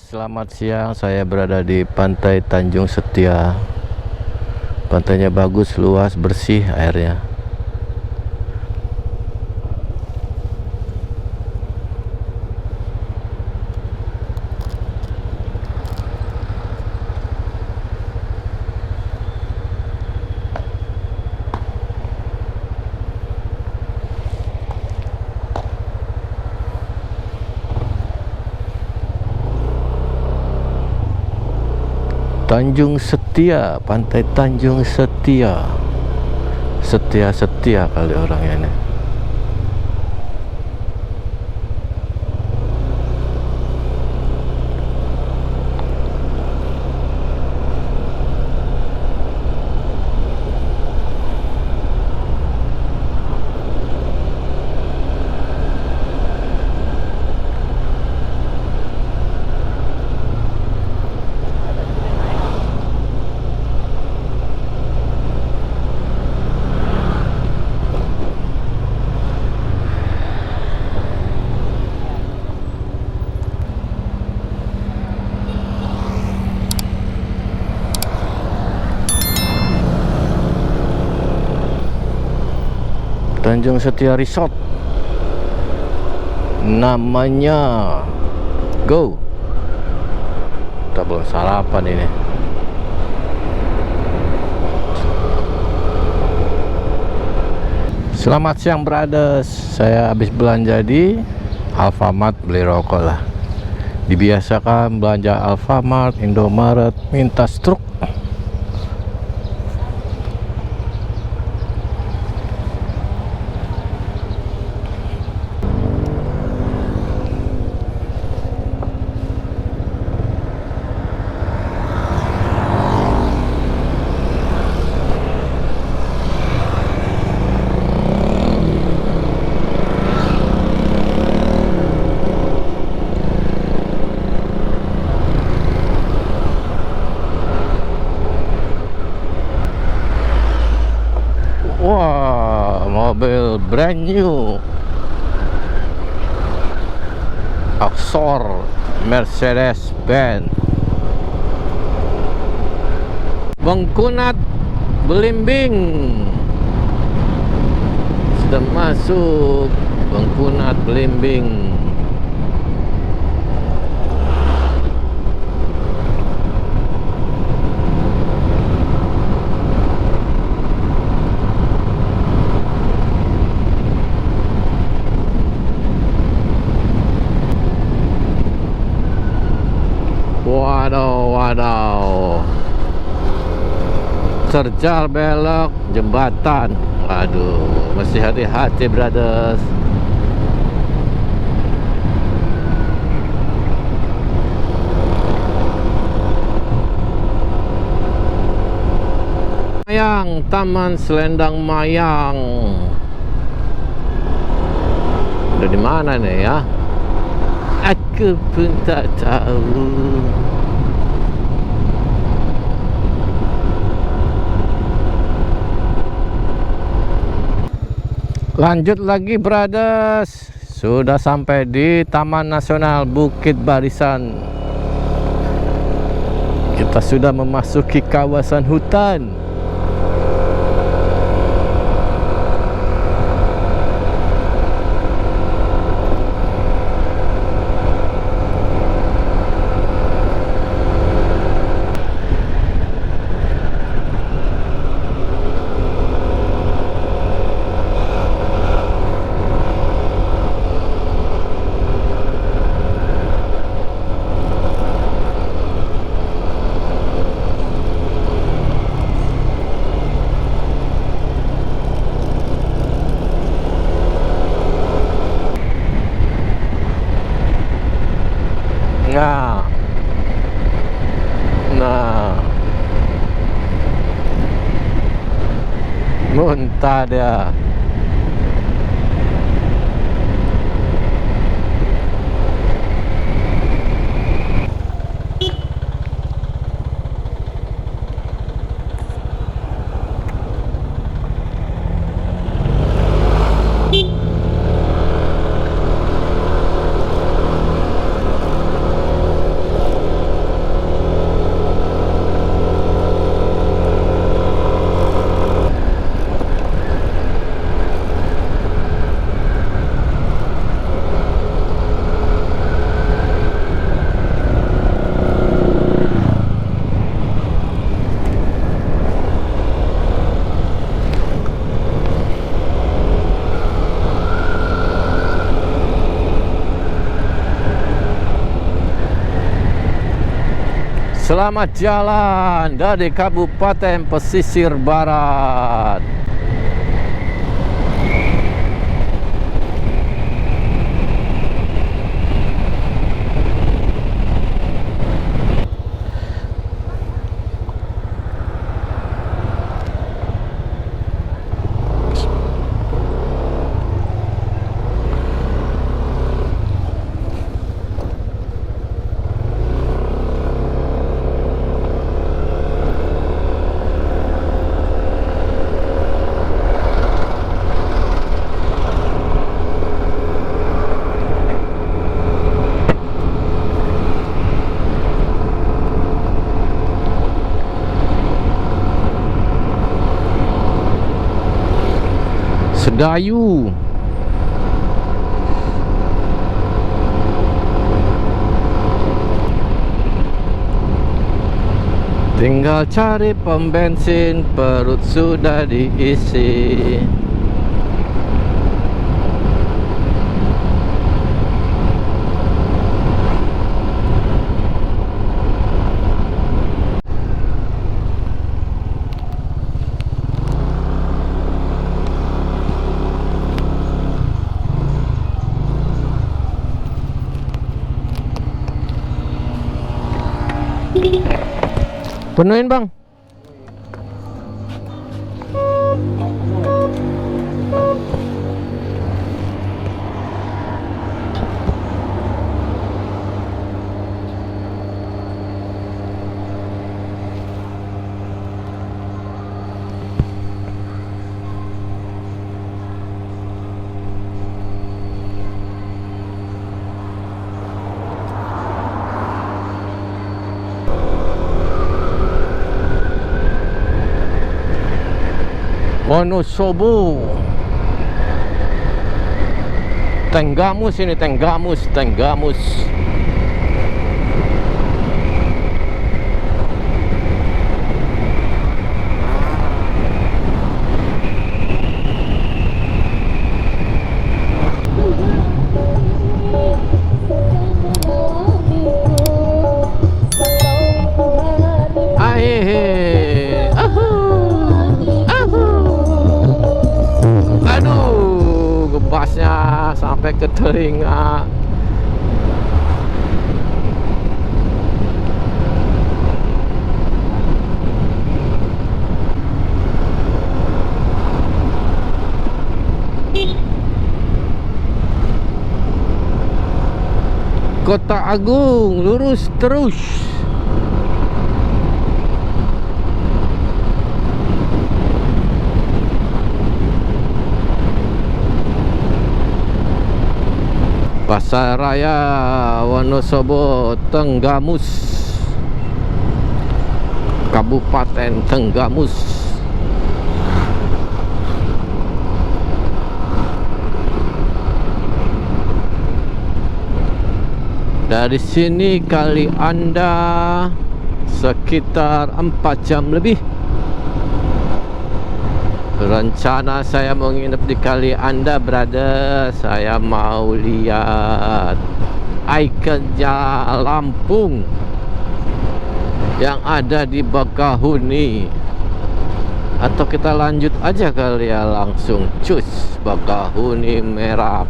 Selamat siang, saya berada di Pantai Tanjung Setia. Pantainya bagus, luas, bersih airnya. Tanjung Setia, Pantai Tanjung Setia. Setia kali orangnya ini. Tanjung Setia Resort namanya. Go. Kita belum sarapan ini. Selamat siang brothers. Saya habis belanja di Alfamart, beli rokok lah. Dibiasakan belanja Alfamart, Indomaret, minta struk. Wah, mobil brand new Axor Mercedes Benz Bengkunat Belimbing. Sudah masuk Bengkunat Belimbing. Waduh, terjal belok jembatan. Waduh, mesti hati-hati brothers. Mayang, Taman Selendang Mayang. Udah di mana nih ya? Aku pun tak tahu. Lanjut lagi brothers. Sudah sampai di Taman Nasional Bukit Barisan. Kita sudah memasuki kawasan hutan. Nah, muntah dia. Selamat jalan dari Kabupaten Pesisir Barat. Sedayu. Tinggal cari pom bensin, perut sudah diisi. Penuhin bang. Wonosobo. Tenggamus ini, Tenggamus. Gebasnya sampai ke telinga. Kota Agung, lurus terus. Pasar Raya Wonosobo, Tenggamus, Kabupaten Tenggamus. Dari sini Kali Anda sekitar 4 jam lebih. Rencana saya mau nginep di Kali Anda, brother. Saya mau lihat ikonnya Lampung yang ada di Bakahuni. Atau kita lanjut aja kali ya, langsung cus Bakahuni Merah.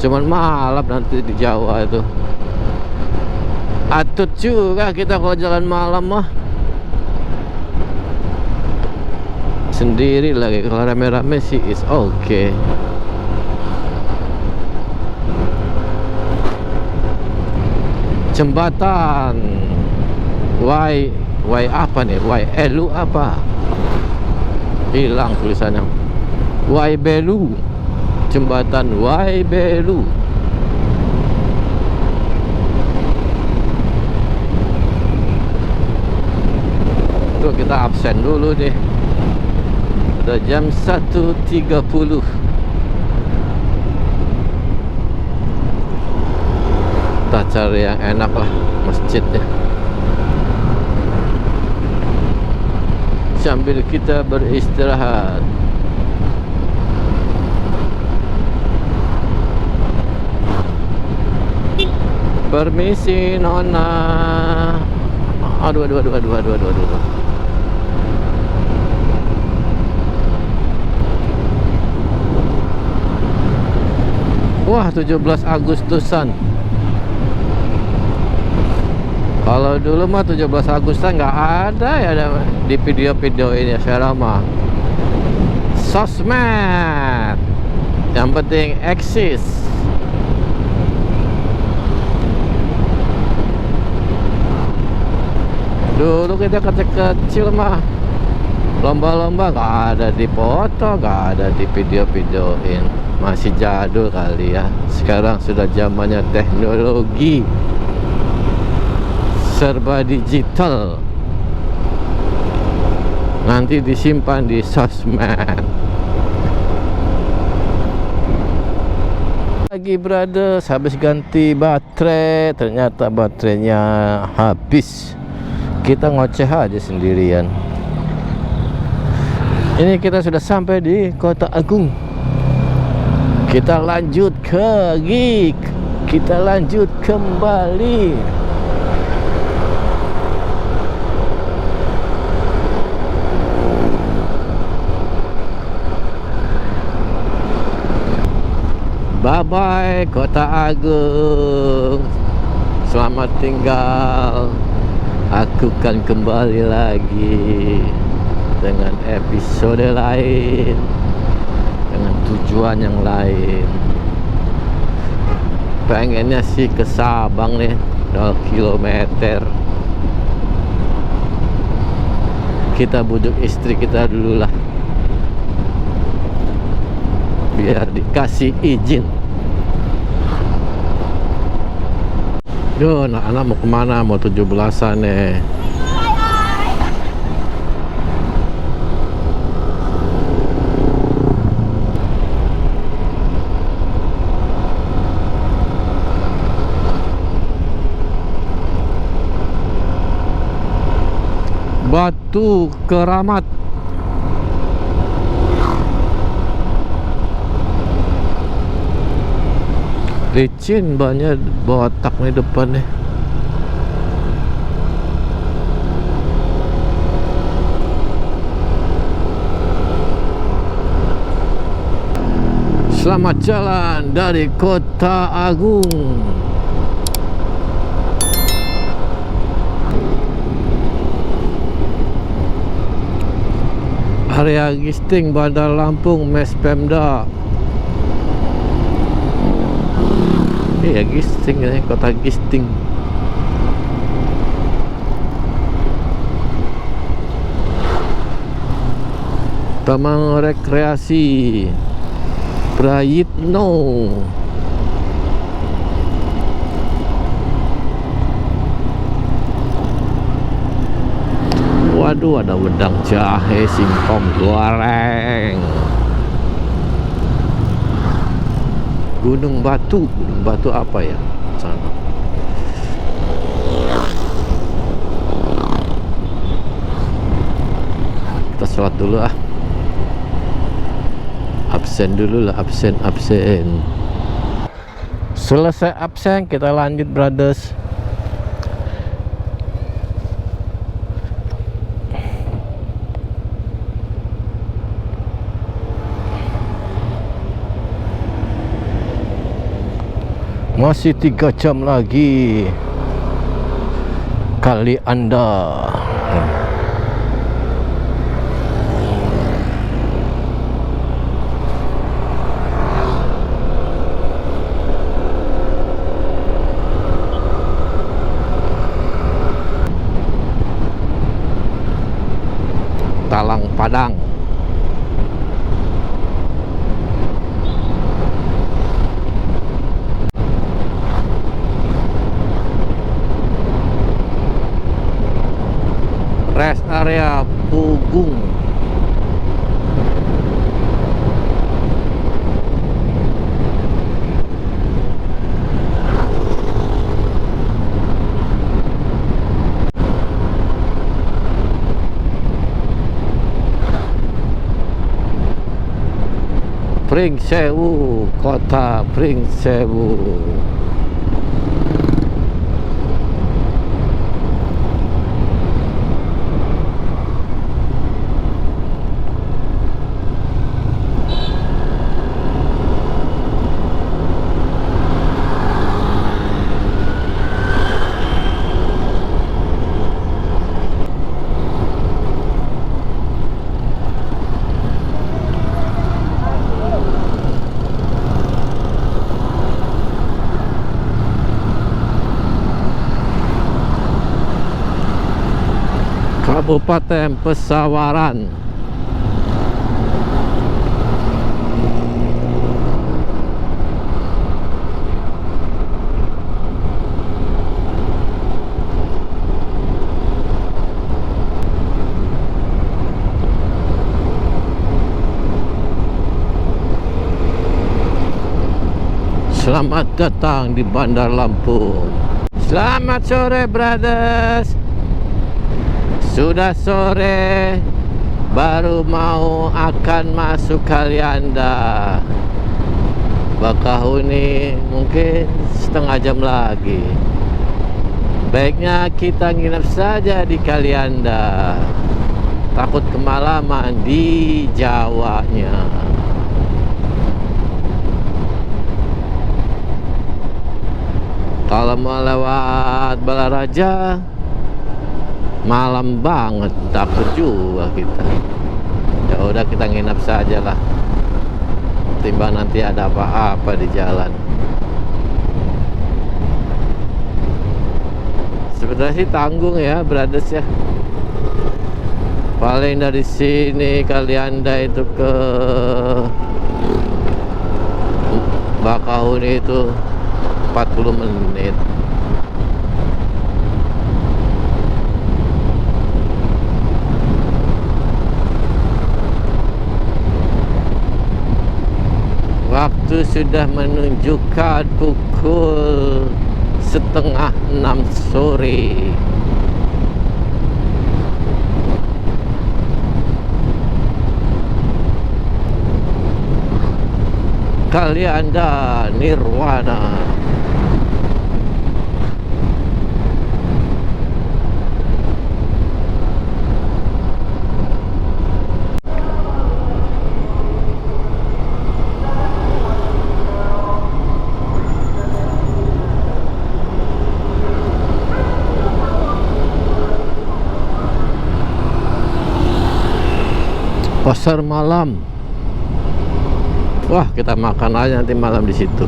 Cuman malam nanti di Jawa itu. Atut juga kita kalau jalan malam mah. Sendiri lagi, kalau rame-rame sih is okay. Jembatan Y apa nih? Y Elu apa? Hilang tulisannya. Y Belu. Jembatan Y Belu. Tuh kita absen dulu deh. Udah jam 1.30. Kita cari yang enak lah masjidnya, sambil kita beristirahat. Permisi nona. Aduh, aduh, aduh, aduh, aduh, aduh, aduh. Wah, 17 Agustusan. Kalau dulu mah 17 Agustusan nggak ada ya di video-video ini sekarang mah. Sosmed. Yang penting eksis. Dulu kita kecil-kecil mah lomba-lomba nggak ada di foto, nggak ada di video-videoin. Masih jadul kali ya. Sekarang sudah zamannya teknologi, serba digital. Nanti disimpan di sosmed. Lagi brothers, habis ganti baterai, ternyata baterainya habis. Kita ngoceh aja sendirian. Ini kita sudah sampai di Kota Agung. Kita lanjut ke gig. Kita lanjut kembali. Bye bye Kota Agung. Selamat tinggal. Aku kan kembali lagi dengan episode lain, dengan tujuan yang lain. Pengennya sih ke Sabang nih, 0 kilometer. Kita bujuk istri kita dulu lah, biar dikasih izin. Duh, anak-anak mau kemana? Mau 17-an nih. Batu Keramat. Licin banyak botak nih depan nih. Selamat jalan dari Kota Agung. Area Gisting, Bandar Lampung, Mes Pemda. Iya, Gisting ya, Kota Gisting. Taman rekreasi Prayitno. Waduh, ada wedang jahe, singkong goreng. Gunung Batu apa ya? Sana. Kita sholat dulu ah. Absen dulu lah, absen. Selesai absen, kita lanjut brothers. Masih 3 jam lagi. Kali Anda. Talang Padang. Rest area Pugung. Pringsewu, Kota Pringsewu. Kabupaten Pesawaran. Selamat datang di Bandar Lampung. Selamat sore brothers. Sudah sore, baru mau akan masuk Kalianda. Bakahuni mungkin setengah jam lagi. Baiknya kita nginep saja di Kalianda. Takut kemalaman di Jawanya. Kalau mau lewat Balaraja malam banget, takut juga kita. Ya udah kita nginap saja lah. Timbang nanti ada apa-apa di jalan. Sebenarnya sih tanggung ya, brothers ya. Paling dari sini Kalianda itu ke Bakahuni itu 40 menit. Waktu sudah menunjukkan pukul 5:30 sore. Kalianda Nirwana. Pasar malam. Wah, kita makan aja nanti malam di situ.